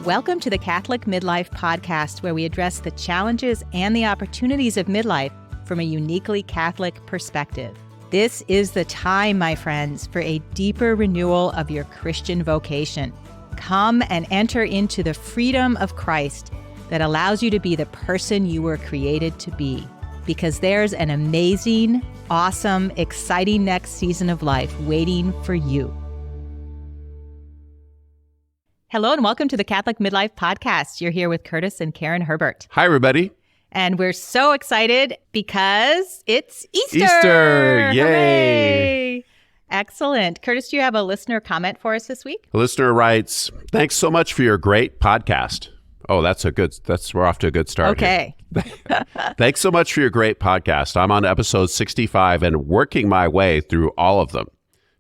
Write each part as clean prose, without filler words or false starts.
Welcome to the Catholic Midlife Podcast, where we address the challenges and the opportunities of midlife from a uniquely Catholic perspective. This is the time, my friends, for a deeper renewal of your Christian vocation. Come and enter into the freedom of Christ that allows you to be the person you were created to be, because there's an amazing, awesome, exciting next season of life waiting for you. Hello and welcome to the Catholic Midlife Podcast. You're here with Curtis and Karen Herbert. Hi, everybody. And we're so excited because it's Easter. Easter! Yay! Hooray! Excellent. Curtis, do you have a listener comment for us this week? The listener writes, "Thanks so much for your great podcast." Oh, we're off to a good start. Okay. Thanks so much for your great podcast. I'm on episode 65 and working my way through all of them.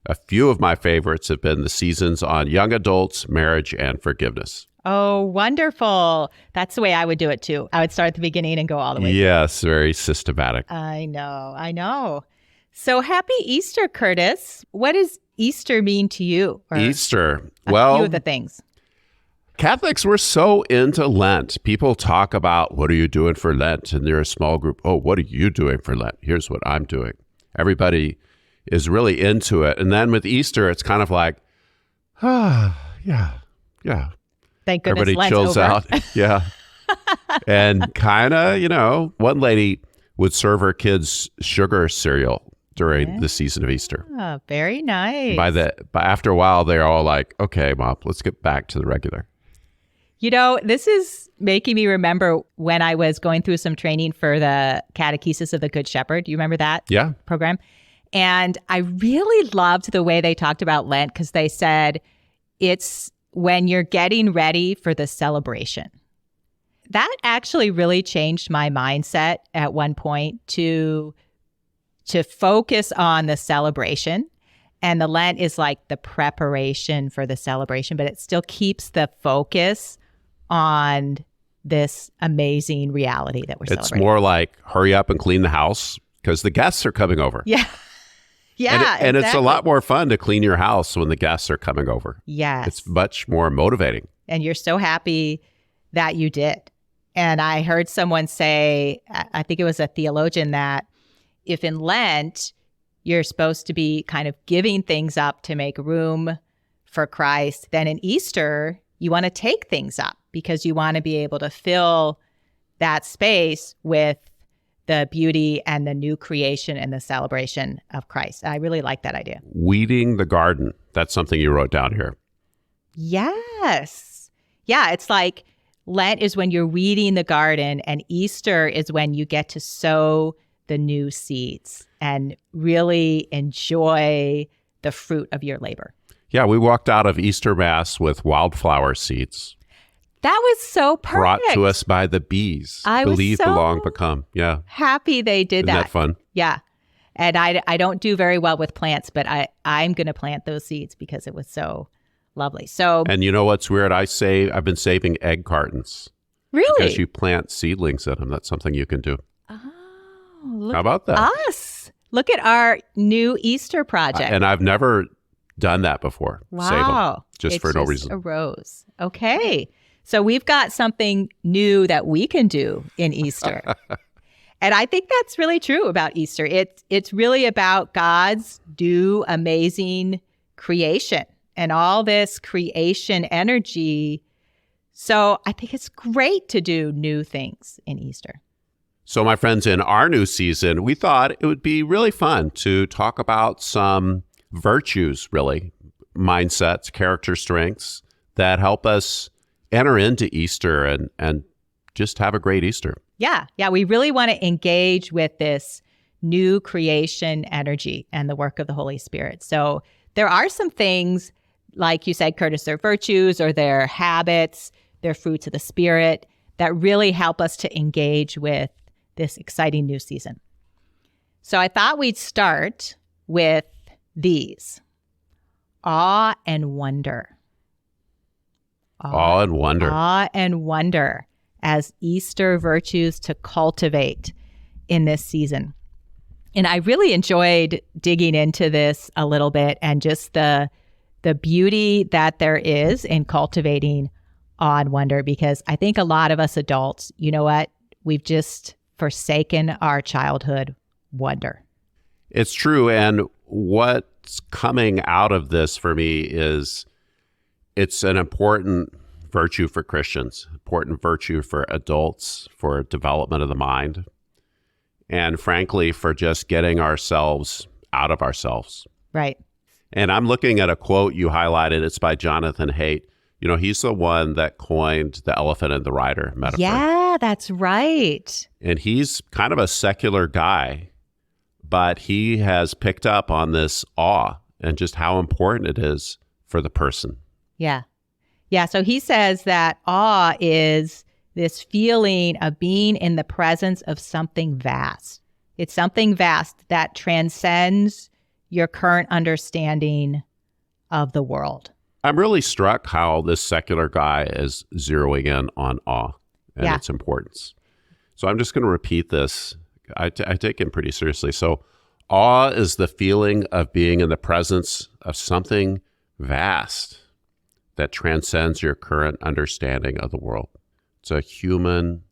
A few of my favorites have been the seasons on young adults, marriage, and forgiveness. Oh, wonderful. That's the way I would do it too. I would start at the beginning and go all the way. Yes, very systematic. I know. So happy Easter, Curtis. What does Easter mean to you? Or Easter. A Well, few of the things. Catholics were so into Lent. People talk about, what are you doing for Lent? And they're a small group. Oh, what are you doing for Lent? Here's what I'm doing. Everybody is really into it. And then with Easter, it's kind of like, yeah. Thank goodness Everybody Lent's chills over. out. Yeah. And kind of, one lady would serve her kids sugar cereal during the season of Easter. Oh, very nice. After a while, they're all like, okay, Mom, let's get back to the regular. You know, this is making me remember when I was going through some training for the Catechesis of the Good Shepherd. Do you remember that program? And I really loved the way they talked about Lent, because they said it's when you're getting ready for the celebration. That actually really changed my mindset at one point to focus on the celebration. And the Lent is like the preparation for the celebration, but it still keeps the focus on this amazing reality that we're celebrating. It's more like hurry up and clean the house because the guests are coming over. Yeah. Yeah. And it's a lot more fun to clean your house when the guests are coming over. Yes. It's much more motivating. And you're so happy that you did. And I heard someone say, I think it was a theologian, that if in Lent, you're supposed to be kind of giving things up to make room for Christ, then in Easter, you want to take things up because you want to be able to fill that space with the beauty and the new creation and the celebration of Christ. I really like that idea. Weeding the garden. That's something you wrote down here. Yes. Yeah, it's like Lent is when you're weeding the garden, and Easter is when you get to sow the new seeds and really enjoy the fruit of your labor. Yeah, we walked out of Easter Mass with wildflower seeds. That was so perfect. Brought to us by the bees. I was Believe, so belong, become. Yeah. happy they did Isn't that fun? Yeah. And I don't do very well with plants, but I'm going to plant those seeds because it was so lovely. So, and you know what's weird? I've been saving egg cartons. Really? Because you plant seedlings in them. That's something you can do. Oh, look How about that? Us. Look at our new Easter project. And I've never done that before. Wow. Save them, just It's for no just reason. a rose. Okay. So we've got something new that we can do in Easter. And I think that's really true about Easter. It's really about God's new amazing creation and all this creation energy. So I think it's great to do new things in Easter. So my friends, in our new season, we thought it would be really fun to talk about some virtues, really, mindsets, character strengths that help us enter into Easter and just have a great Easter. Yeah. We really want to engage with this new creation energy and the work of the Holy Spirit. So there are some things, like you said, Curtis, they're virtues or they're habits, they're fruits of the Spirit that really help us to engage with this exciting new season. So I thought we'd start with these: awe and wonder. Awe and wonder. Awe and wonder as Easter virtues to cultivate in this season. And I really enjoyed digging into this a little bit and just the beauty that there is in cultivating awe and wonder, because I think a lot of us adults, you know what? We've just forsaken our childhood wonder. It's true. And what's coming out of this for me is it's an important virtue for Christians, important virtue for adults, for development of the mind, and frankly, for just getting ourselves out of ourselves. Right. And I'm looking at a quote you highlighted. It's by Jonathan Haidt. You know, he's the one that coined the elephant and the rider metaphor. Yeah, that's right. And he's kind of a secular guy, but he has picked up on this awe and just how important it is for the person. Yeah. Yeah. So he says that awe is this feeling of being in the presence of something vast. It's something vast that transcends your current understanding of the world. I'm really struck how this secular guy is zeroing in on awe and its importance. So I'm just going to repeat this. I take him pretty seriously. So awe is the feeling of being in the presence of something vast that transcends your current understanding of the world. It's a human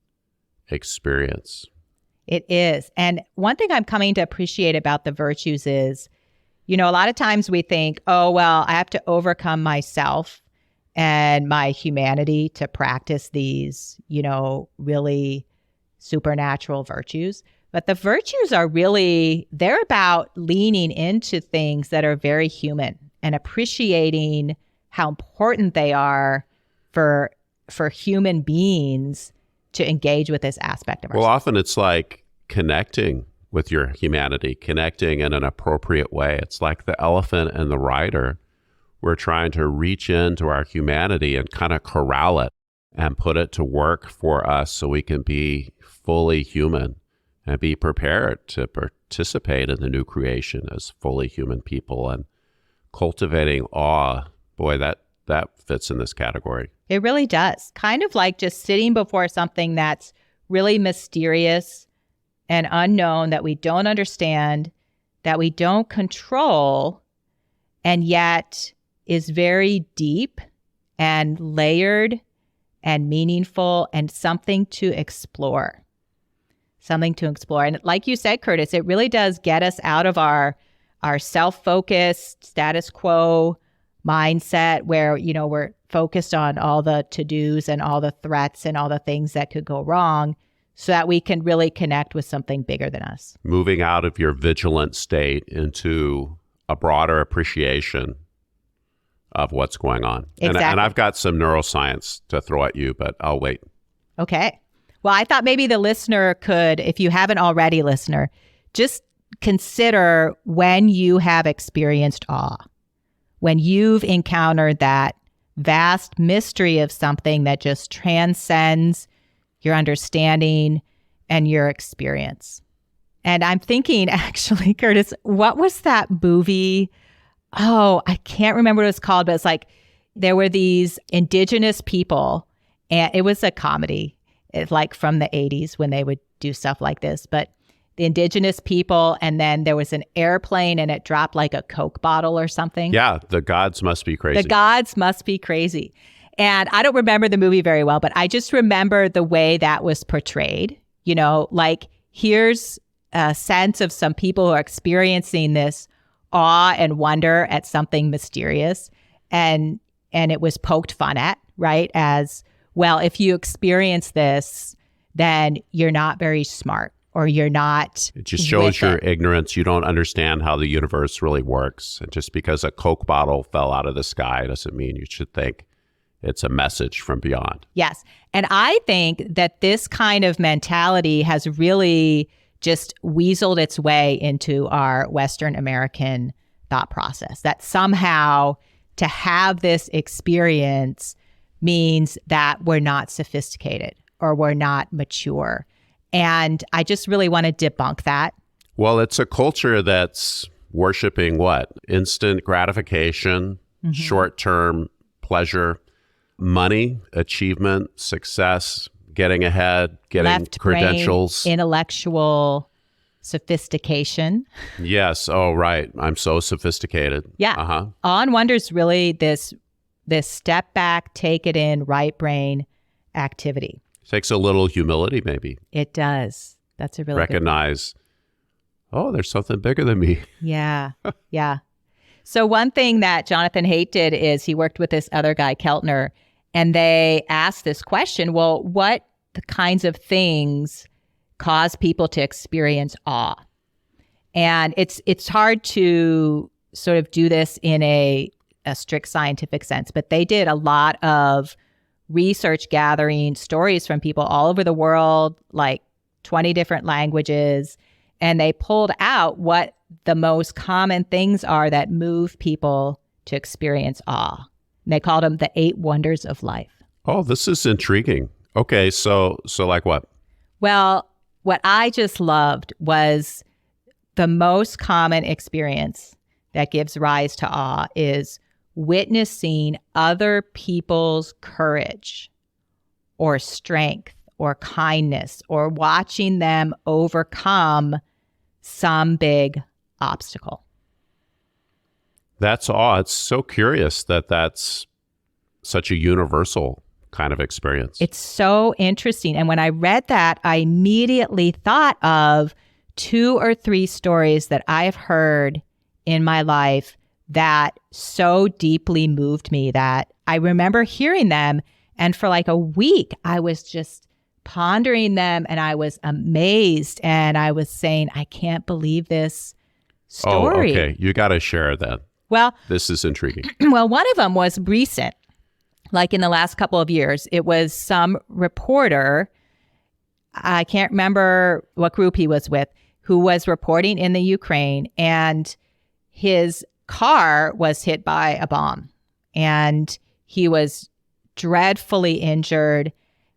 experience. It is. And one thing I'm coming to appreciate about the virtues is, you know, a lot of times we think, oh, well, I have to overcome myself and my humanity to practice these, you know, really supernatural virtues. But the virtues are really, they're about leaning into things that are very human and appreciating how important they are for human beings to engage with this aspect of ourselves. Well, often it's like connecting with your humanity, connecting in an appropriate way. It's like the elephant and the rider. We're trying to reach into our humanity and kind of corral it and put it to work for us so we can be fully human and be prepared to participate in the new creation as fully human people. And cultivating awe, boy, that fits in this category. It really does. Kind of like just sitting before something that's really mysterious and unknown, that we don't understand, that we don't control, and yet is very deep and layered and meaningful and something to explore. Something to explore. And like you said, Curtis, it really does get us out of our self-focused status quo mindset where, you know, we're focused on all the to-dos and all the threats and all the things that could go wrong, so that we can really connect with something bigger than us. Moving out of your vigilant state into a broader appreciation of what's going on. Exactly. And I've got some neuroscience to throw at you, but I'll wait. Okay. Well, I thought maybe the listener could, if you haven't already, listener, just consider when you have experienced awe, when you've encountered that vast mystery of something that just transcends your understanding and your experience. And I'm thinking, actually, Curtis, what was that movie? Oh, I can't remember what it was called, but it's like there were these indigenous people, and it was a comedy. It's like from the 80s when they would do stuff like this. But the indigenous people, and then there was an airplane and it dropped like a Coke bottle or something. Yeah, the gods must be crazy. The gods must be crazy. And I don't remember the movie very well, but I just remember the way that was portrayed. You know, like here's a sense of some people who are experiencing this awe and wonder at something mysterious. And it was poked fun at, right? As, well, if you experience this, then you're not very smart, or you're not. It just shows your ignorance. You don't understand how the universe really works. And just because a Coke bottle fell out of the sky doesn't mean you should think it's a message from beyond. Yes. And I think that this kind of mentality has really just weaseled its way into our Western American thought process, that somehow to have this experience means that we're not sophisticated or we're not mature. And I just really want to debunk that. Well, it's a culture that's worshiping what? Instant gratification, short-term pleasure, money, achievement, success, getting ahead, getting left credentials. Brain, intellectual sophistication. Yes. Oh, right. I'm so sophisticated. Yeah. Awe and wonder is really this this step back, take it in, right brain activity. Takes a little humility, maybe. It does. That's a really recognize, oh, there's something bigger than me. Yeah. Yeah. So one thing that Jonathan Haidt did is he worked with this other guy, Keltner, and they asked this question, well, what the kinds of things cause people to experience awe? And it's hard to sort of do this in a strict scientific sense, but they did a lot of research gathering stories from people all over the world, like 20 different languages, and they pulled out what the most common things are that move people to experience awe. And they called them the 8 wonders of life. Oh, this is intriguing. Okay, so like what? Well, what I just loved was the most common experience that gives rise to awe is witnessing other people's courage or strength or kindness or watching them overcome some big obstacle. That's awe. It's so curious that that's such a universal kind of experience. It's so interesting. And when I read that, I immediately thought of 2 or 3 stories that I've heard in my life that so deeply moved me that I remember hearing them. And for like a week, I was just pondering them and I was amazed. And I was saying, I can't believe this story. Oh, okay. You got to share that. Well, this is intriguing. Well, one of them was recent, like in the last couple of years. It was some reporter, I can't remember what group he was with, who was reporting in the Ukraine, and his car was hit by a bomb and he was dreadfully injured.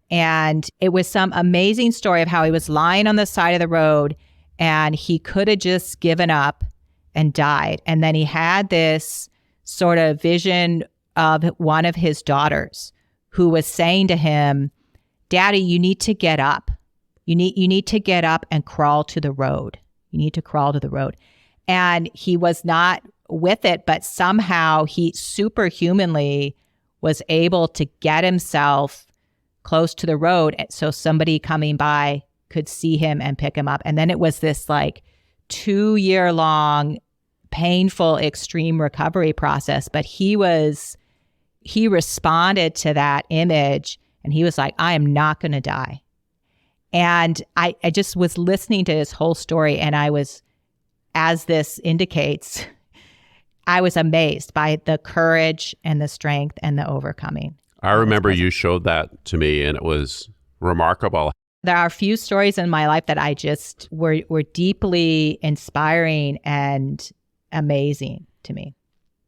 And it was some amazing story of how he was lying on the side of the road and he could have just given up and died. And then he had this sort of vision of one of his daughters who was saying to him, Daddy, you need to get up. You need to get up and crawl to the road. You need to crawl to the road. And he was not with it, but somehow he superhumanly was able to get himself close to the road so somebody coming by could see him and pick him up. And then it was this like 2-year-long painful, extreme recovery process. But he responded to that image and he was like, I am not going to die. And I just was listening to his whole story, and I was, as this indicates, I was amazed by the courage and the strength and the overcoming. I remember you showed that to me, and it was remarkable. There are a few stories in my life that I just were deeply inspiring and amazing to me.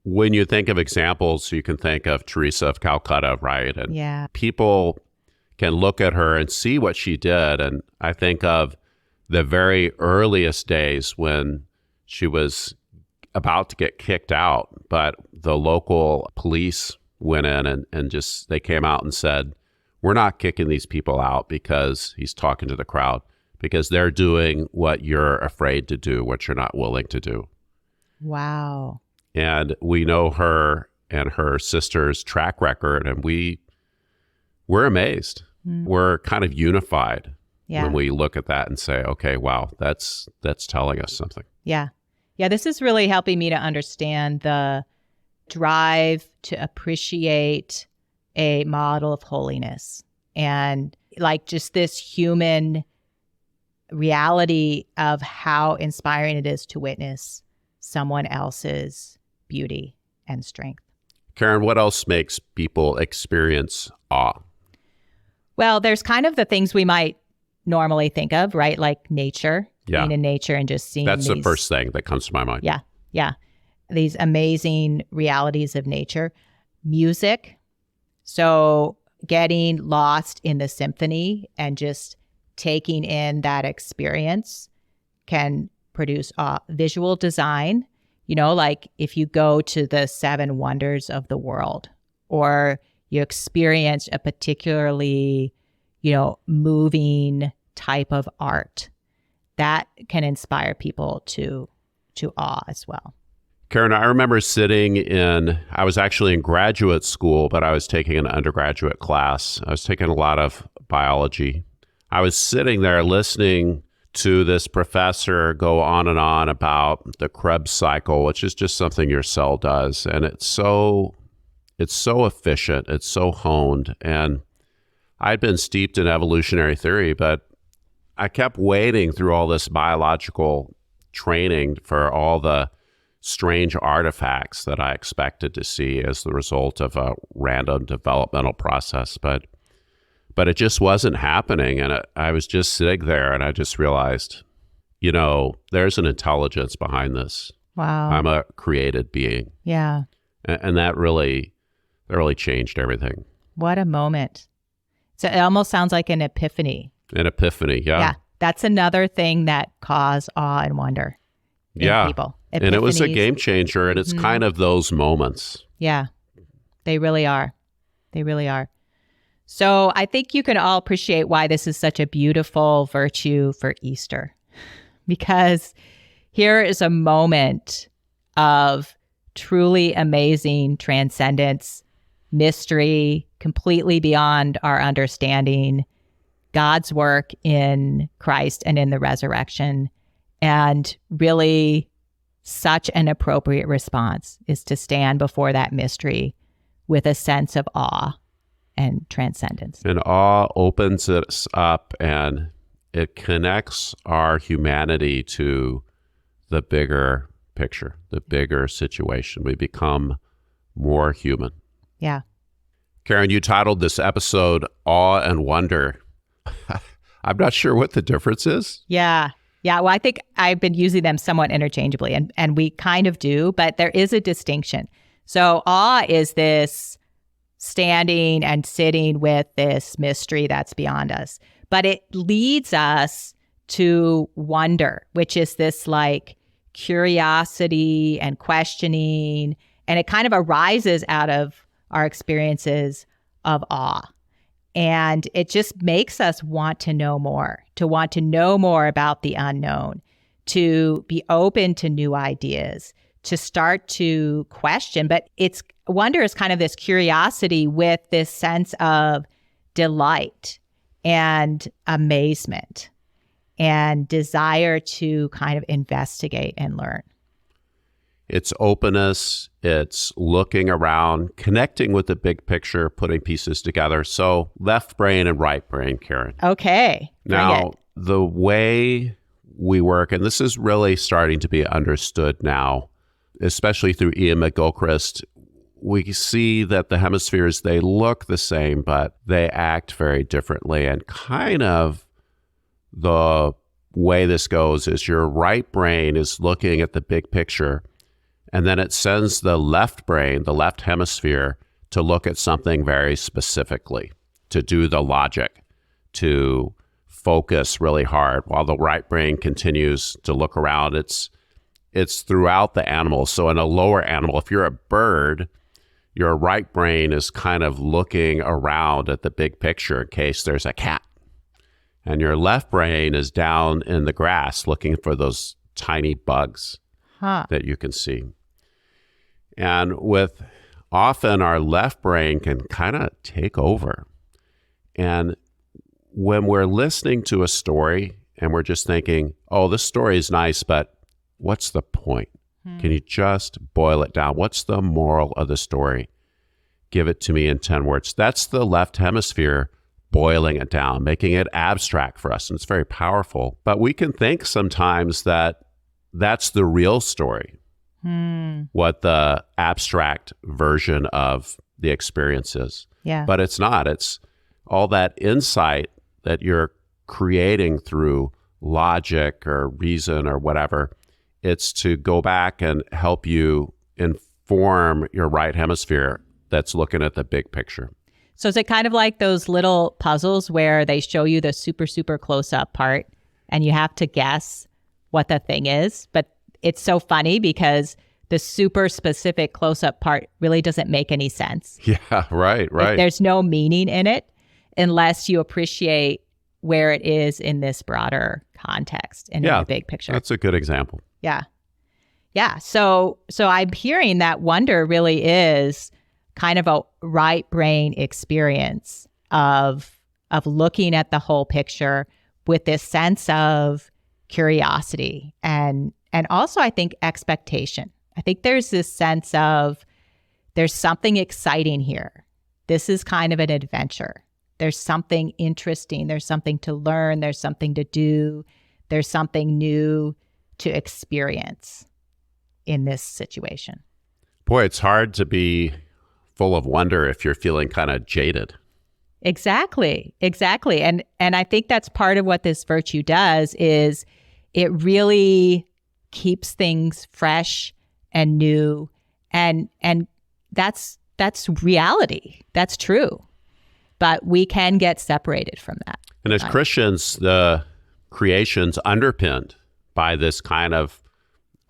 When you think of examples, you can think of Teresa of Calcutta, right? And yeah. People can look at her and see what she did. And I think of the very earliest days when she was about to get kicked out, but the local police went in and just, they came out and said, we're not kicking these people out because he's talking to the crowd, because they're doing what you're afraid to do, what you're not willing to do. Wow. And we know her and her sister's track record, and we're amazed. We're kind of unified when we look at that and say, okay, wow, that's telling us something. Yeah. Yeah, this is really helping me to understand the drive to appreciate a model of holiness and like just this human reality of how inspiring it is to witness someone else's beauty and strength. Karen, what else makes people experience awe? Well, there's kind of the things we might normally think of, right? Like nature, being in nature and just seeing That's the first thing that comes to my mind. Yeah, yeah. These amazing realities of nature. Music. So getting lost in the symphony and just taking in that experience can produce visual design. You know, like if you go to the 7 wonders of the world, or you experience a particularly, moving type of art, that can inspire people to awe as well. Karen, I remember I was actually in graduate school, but I was taking an undergraduate class. I was taking a lot of biology. I was sitting there listening to this professor go on and on about the Krebs cycle, which is just something your cell does. And it's so efficient. It's so honed. And I'd been steeped in evolutionary theory, but I kept wading through all this biological training for all the strange artifacts that I expected to see as the result of a random developmental process. But it just wasn't happening. And I was just sitting there and I just realized, there's an intelligence behind this. Wow. I'm a created being. Yeah. And that really changed everything. What a moment. So it almost sounds like an epiphany. An epiphany, yeah. Yeah. That's another thing that caused awe and wonder in people. Epiphanies. And it was a game changer. And it's kind of those moments. Yeah. They really are. They really are. So I think you can all appreciate why this is such a beautiful virtue for Easter, because here is a moment of truly amazing transcendence, mystery, completely beyond our understanding, God's work in Christ and in the resurrection. And really such an appropriate response is to stand before that mystery with a sense of awe and transcendence. And awe opens us up and it connects our humanity to the bigger picture, the bigger situation. We become more human. Yeah. Karen, you titled this episode Awe and Wonder. I'm not sure what the difference is. Yeah. Yeah. Well, I think I've been using them somewhat interchangeably, and we kind of do, but there is a distinction. So awe is this standing and sitting with this mystery that's beyond us. But it leads us to wonder, which is this like curiosity and questioning. And it kind of arises out of our experiences of awe. And it just makes us want to know more about the unknown, to be open to new ideas, to start to question. But wonder is kind of this curiosity with this sense of delight and amazement and desire to kind of investigate and learn. It's openness, it's looking around, connecting with the big picture, putting pieces together. So left brain and right brain, Karen. Okay. Now, the way we work, and this is really starting to be understood now, especially through Ian McGilchrist, we see that the hemispheres, they look the same, but they act very differently. And kind of the way this goes is your right brain is looking at the big picture, and then it sends the left brain, the left hemisphere, to look at something very specifically, to do the logic, to focus really hard, while the right brain continues to look around. It's throughout the animal. So in a lower animal, if you're a bird, your right brain is kind of looking around at the big picture in case there's a cat. And your left brain is down in the grass looking for those tiny bugs that you can see. And often our left brain can kind of take over. And when we're listening to a story and we're just thinking, oh, this story is nice, but what's the point? Can you just boil it down? What's the moral of the story? Give it to me in 10 words. That's the left hemisphere boiling it down, making it abstract for us. And it's very powerful. But we can think sometimes that that's the real story, what the abstract version of the experience is. Yeah. But it's not. It's all that insight that you're creating through logic or reason or whatever. It's to go back and help you inform your right hemisphere that's looking at the big picture. So is it kind of like those little puzzles where they show you the super, super close-up part and you have to guess what the thing is? But it's so funny because the super specific close-up part really doesn't make any sense. Yeah, right. There's no meaning in it unless you appreciate where it is in this broader context and in the big picture. That's a good example. Yeah. Yeah. So I'm hearing that wonder really is kind of a right brain experience of looking at the whole picture with this sense of curiosity and also I think expectation. I think there's this sense of there's something exciting here. This is kind of an adventure. There's something interesting. There's something to learn. There's something to do. There's something new to experience in this situation. Boy, it's hard to be full of wonder if you're feeling kind of jaded. Exactly. And I think that's part of what this virtue does is it really keeps things fresh and new. And that's reality. That's true. But we can get separated from that. And as Christians, the creation's underpinned by this kind of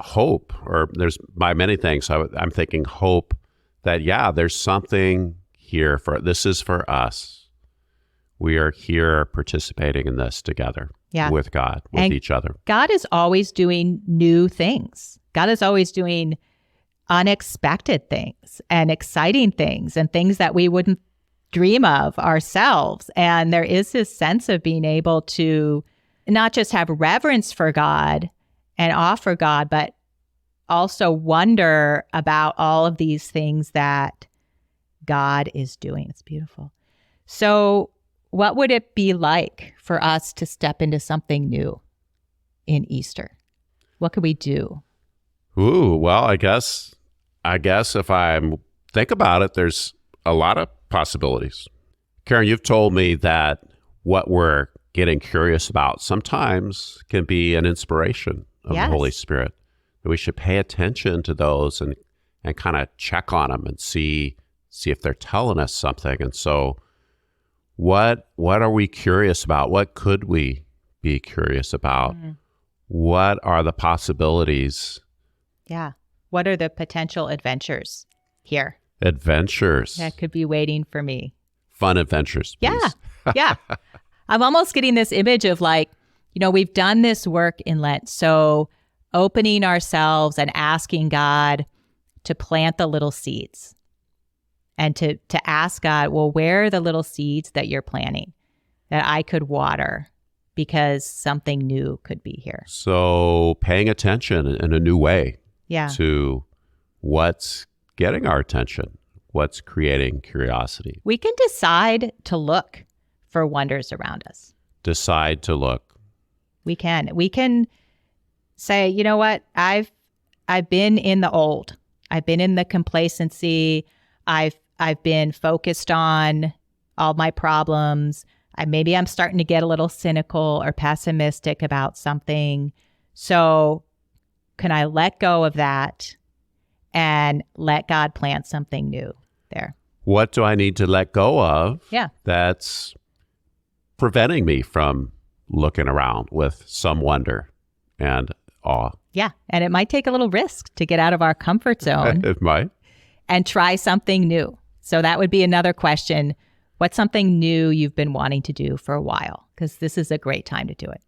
hope, or there's by many things. I'm thinking hope that, there's something here this is for us. We are here participating in this together with God, with each other. God is always doing new things. God is always doing unexpected things and exciting things and things that we wouldn't dream of ourselves. And there is this sense of being able to not just have reverence for God and offer God, but also wonder about all of these things that God is doing. It's beautiful. So what would it be like for us to step into something new in Easter? What could we do? Ooh, well, I guess if I think about it, there's a lot of possibilities. Karen, you've told me that what we're getting curious about sometimes can be an inspiration of the Holy Spirit. That we should pay attention to those and kind of check on them and see if they're telling us something. And so what are we curious about? What could we be curious about? Mm-hmm. What are the possibilities? Yeah. What are the potential adventures here? Adventures. That could be waiting for me. Fun adventures, please. Yeah. I'm almost getting this image of we've done this work in Lent. So opening ourselves and asking God to plant the little seeds and to ask God, well, where are the little seeds that you're planting that I could water because something new could be here? So paying attention in a new way to what's getting our attention, what's creating curiosity. We can decide to look for wonders around us. Decide to look. We can say, you know what? I've been in the old. I've been in the complacency. I've been focused on all my problems. Maybe I'm starting to get a little cynical or pessimistic about something. So can I let go of that and let God plant something new there? What do I need to let go of? Yeah. That's preventing me from looking around with some wonder and awe. Yeah. And it might take a little risk to get out of our comfort zone. It might. And try something new. So that would be another question. What's something new you've been wanting to do for a while? Because this is a great time to do it.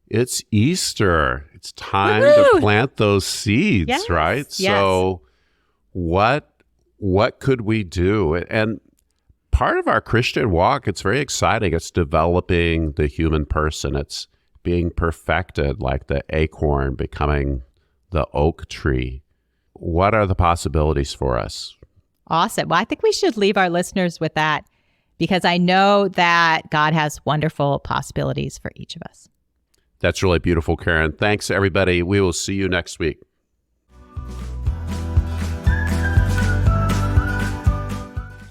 It's Easter. It's time to plant those seeds, right? Yes. So what could we do? And part of our Christian walk, it's very exciting. It's developing the human person. It's being perfected, like the acorn becoming the oak tree. What are the possibilities for us? Awesome. Well, I think we should leave our listeners with that because I know that God has wonderful possibilities for each of us. That's really beautiful, Karen. Thanks, everybody. We will see you next week.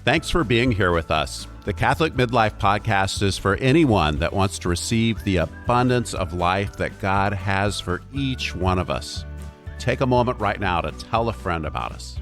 Thanks for being here with us. The Catholic Midlife Podcast is for anyone that wants to receive the abundance of life that God has for each one of us. Take a moment right now to tell a friend about us.